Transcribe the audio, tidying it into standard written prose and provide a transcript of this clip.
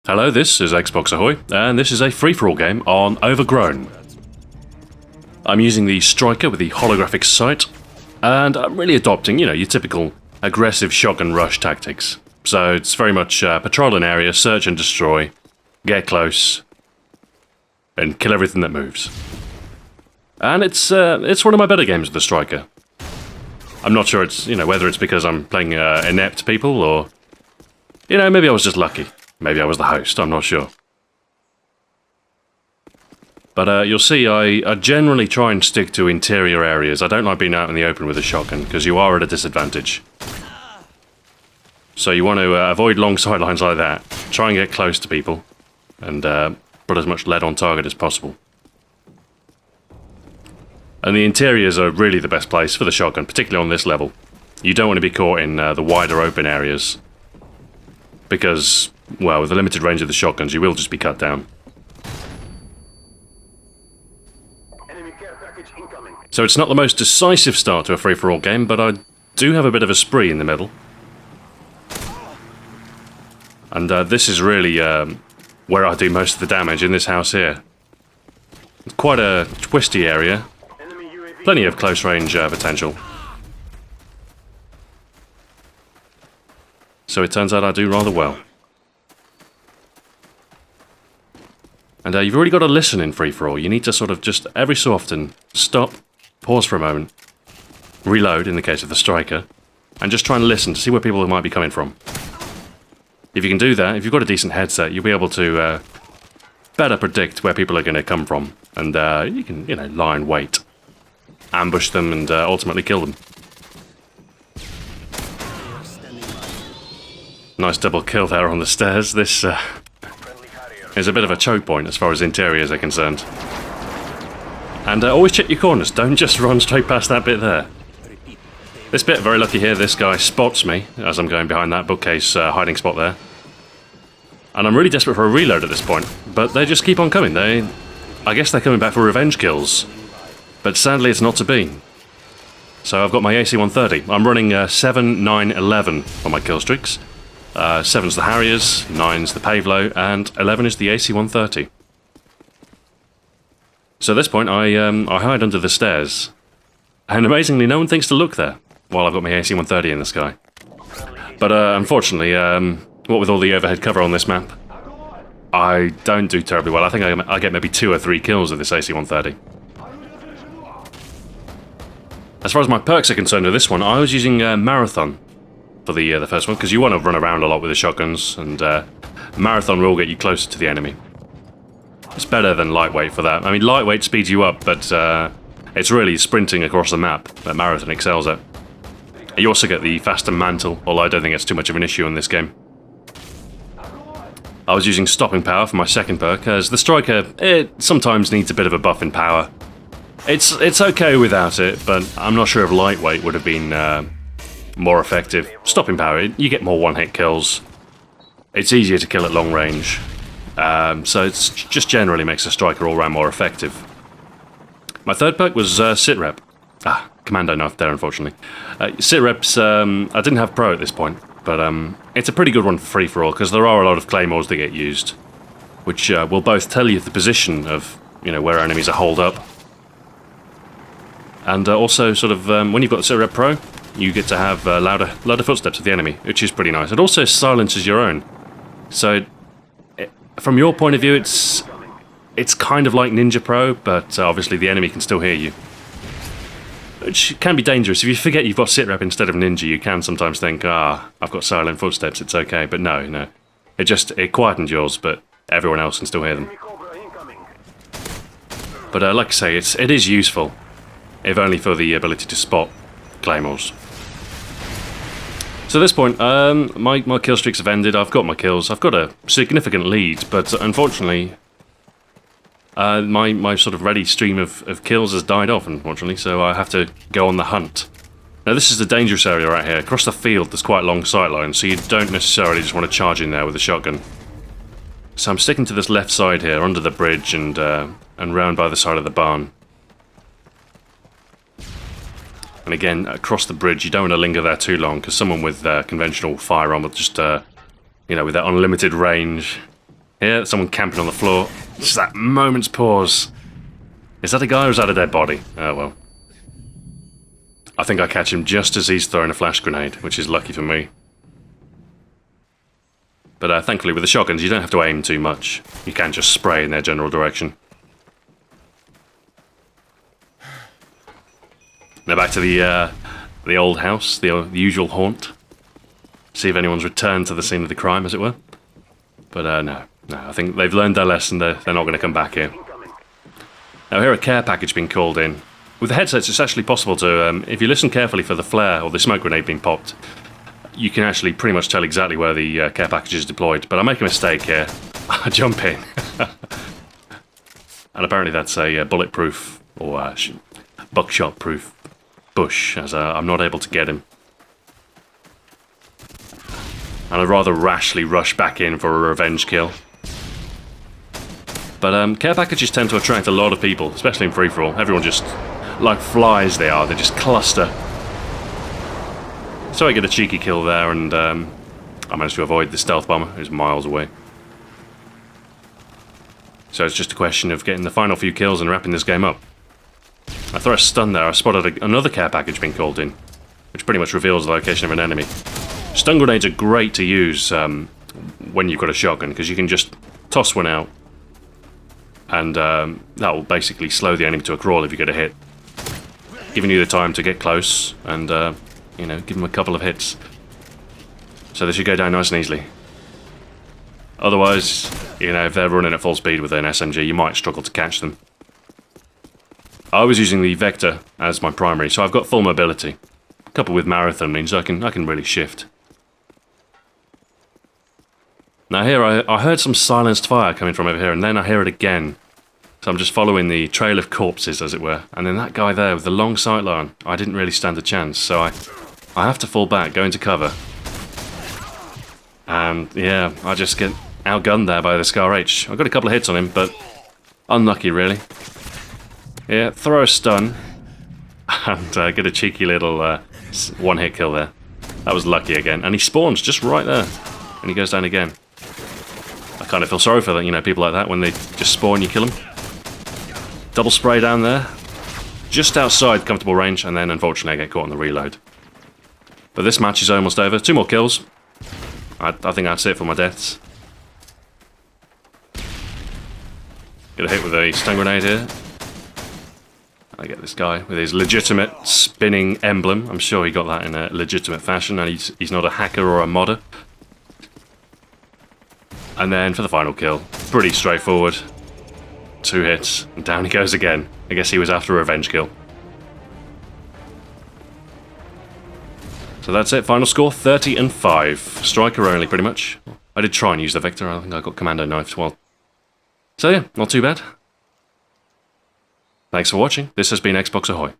Hello, this is Xbox Ahoy, and this is a free-for-all game on Overgrown. I'm using the striker with the holographic sight, and I'm really adopting, your typical aggressive shotgun rush tactics. So it's very much patrol an area, search and destroy, get close, and kill everything that moves. And it's one of my better games with the striker. I'm not sure it's, whether it's because I'm playing inept people or, maybe I was just lucky. Maybe I was the host, I'm not sure. But you'll see I generally try and stick to interior areas. I don't like being out in the open with a shotgun, because you are at a disadvantage. So you want to avoid long sidelines like that. Try and get close to people, and put as much lead on target as possible. And the interiors are really the best place for the shotgun, particularly on this level. You don't want to be caught in the wider open areas, because, well, with the limited range of the shotguns, you will just be cut down. So it's not the most decisive start to a free-for-all game, but I do have a bit of a spree in the middle. And this is really where I do most of the damage, in this house here. It's quite a twisty area. Plenty of close-range potential. So it turns out I do rather well. And you've already got to listen in free-for-all. You need to sort of just, every so often, stop, pause for a moment, reload in the case of the striker, and just try and listen to see where people might be coming from. If you can do that, if you've got a decent headset, you'll be able to better predict where people are going to come from. And you can, lie in wait, ambush them, and ultimately kill them. Nice double kill there on the stairs. This is a bit of a choke point as far as interiors are concerned. And always check your corners, don't just run straight past that bit there. This bit, very lucky here, this guy spots me as I'm going behind that bookcase hiding spot there. And I'm really desperate for a reload at this point, but they just keep on coming. I guess they're coming back for revenge kills, but sadly it's not to be. So I've got my AC-130. I'm running 7, 9, 11 on my kill streaks. 7's the Harriers, 9's the Pavlo, and 11 is the AC-130. So at this point, I hide under the stairs, and amazingly, no one thinks to look there while I've got my AC-130 in the sky. But unfortunately, what with all the overhead cover on this map, I don't do terribly well. I think I get maybe 2 or 3 kills with this AC-130. As far as my perks are concerned with this one, I was using Marathon for the first one, because you want to run around a lot with the shotguns, and Marathon will get you closer to the enemy. It's better than Lightweight for that. I mean, Lightweight speeds you up, but it's really sprinting across the map that Marathon excels at. You also get the faster mantle, although I don't think it's too much of an issue in this game. I was using Stopping Power for my second perk, as the striker, it sometimes needs a bit of a buff in power. It's okay without it, but I'm not sure if Lightweight would have been more effective. Stopping Power, you get more one-hit kills. It's easier to kill at long range. So it's just generally makes the striker all round more effective. My third perk was Sitrep. Commando knife there, unfortunately. Sitreps, I didn't have Pro at this point, but it's a pretty good one for free-for-all, because there are a lot of claymores that get used, which will both tell you the position of, where enemies are holed up, and also sort of, when you've got the Sitrep Pro, you get to have louder footsteps of the enemy, which is pretty nice. It also silences your own. So, from your point of view, it's kind of like Ninja Pro, but obviously the enemy can still hear you. Which can be dangerous. If you forget you've got Sitrep instead of Ninja, you can sometimes think, I've got silent footsteps, it's okay. But no. It quietens yours, but everyone else can still hear them. But like I say, it is useful, if only for the ability to spot claymores. So at this point, my kill streaks have ended. I've got my kills. I've got a significant lead, but unfortunately, my sort of ready stream of kills has died off, unfortunately, so I have to go on the hunt. Now this is the dangerous area right here. Across the field, there's quite long sight lines, so you don't necessarily just want to charge in there with a shotgun. So I'm sticking to this left side here, under the bridge, and round by the side of the barn. And again, across the bridge, you don't want to linger there too long, because someone with conventional firearm will just, with their unlimited range, Here, someone camping on the floor. Just that moment's pause. Is that a guy or is that a dead body? Oh well. I think I catch him just as he's throwing a flash grenade, which is lucky for me. But thankfully with the shotguns you don't have to aim too much. You can just spray in their general direction. Now back to the old house, the usual haunt. See if anyone's returned to the scene of the crime, as it were. But no, I think they've learned their lesson. They're not going to come back here. Now here a care package being called in. With the headsets it's actually possible to, if you listen carefully for the flare or the smoke grenade being popped, you can actually pretty much tell exactly where the care package is deployed. But I make a mistake here. I jump in. And apparently that's a bulletproof or buckshot proof bush, as I'm not able to get him. And I'd rather rashly rush back in for a revenge kill. But care packages tend to attract a lot of people, especially in free-for-all. Everyone just, like flies they are, they just cluster. So I get a cheeky kill there, and I managed to avoid the stealth bomber, who's miles away. So it's just a question of getting the final few kills and wrapping this game up. I throw a stun there. I spotted another care package being called in, which pretty much reveals the location of an enemy. Stun grenades are great to use when you've got a shotgun, because you can just toss one out, and that will basically slow the enemy to a crawl if you get a hit, giving you the time to get close and you know, give them a couple of hits. So they should go down nice and easily. Otherwise, you know, if they're running at full speed with an SMG, you might struggle to catch them. I was using the Vector as my primary, so I've got full mobility. Coupled with Marathon means I can really shift. Now here, I heard some silenced fire coming from over here, and then I hear it again. So I'm just following the trail of corpses, as it were. And then that guy there with the long sightline, I didn't really stand a chance, so I have to fall back, go into cover. And yeah, I just get outgunned there by the Scar H. I got a couple of hits on him, but unlucky really. Yeah, throw a stun, and get a cheeky little one-hit kill there. That was lucky again, and he spawns just right there, and he goes down again. I kind of feel sorry for that, you know, people like that when they just spawn, you kill them. Double spray down there, just outside comfortable range, and then unfortunately I get caught on the reload. But this match is almost over. 2 more kills. I think that's it for my deaths. Get a hit with a stun grenade here. I get this guy with his legitimate spinning emblem. I'm sure he got that in a legitimate fashion, and he's not a hacker or a modder. And then for the final kill, pretty straightforward. 2 hits, and down he goes again. I guess he was after a revenge kill. So that's it, final score 30-5. Striker only, pretty much. I did try and use the Vector, I think I got commando knifed well. So yeah, not too bad. Thanks for watching. This has been Xbox Ahoy.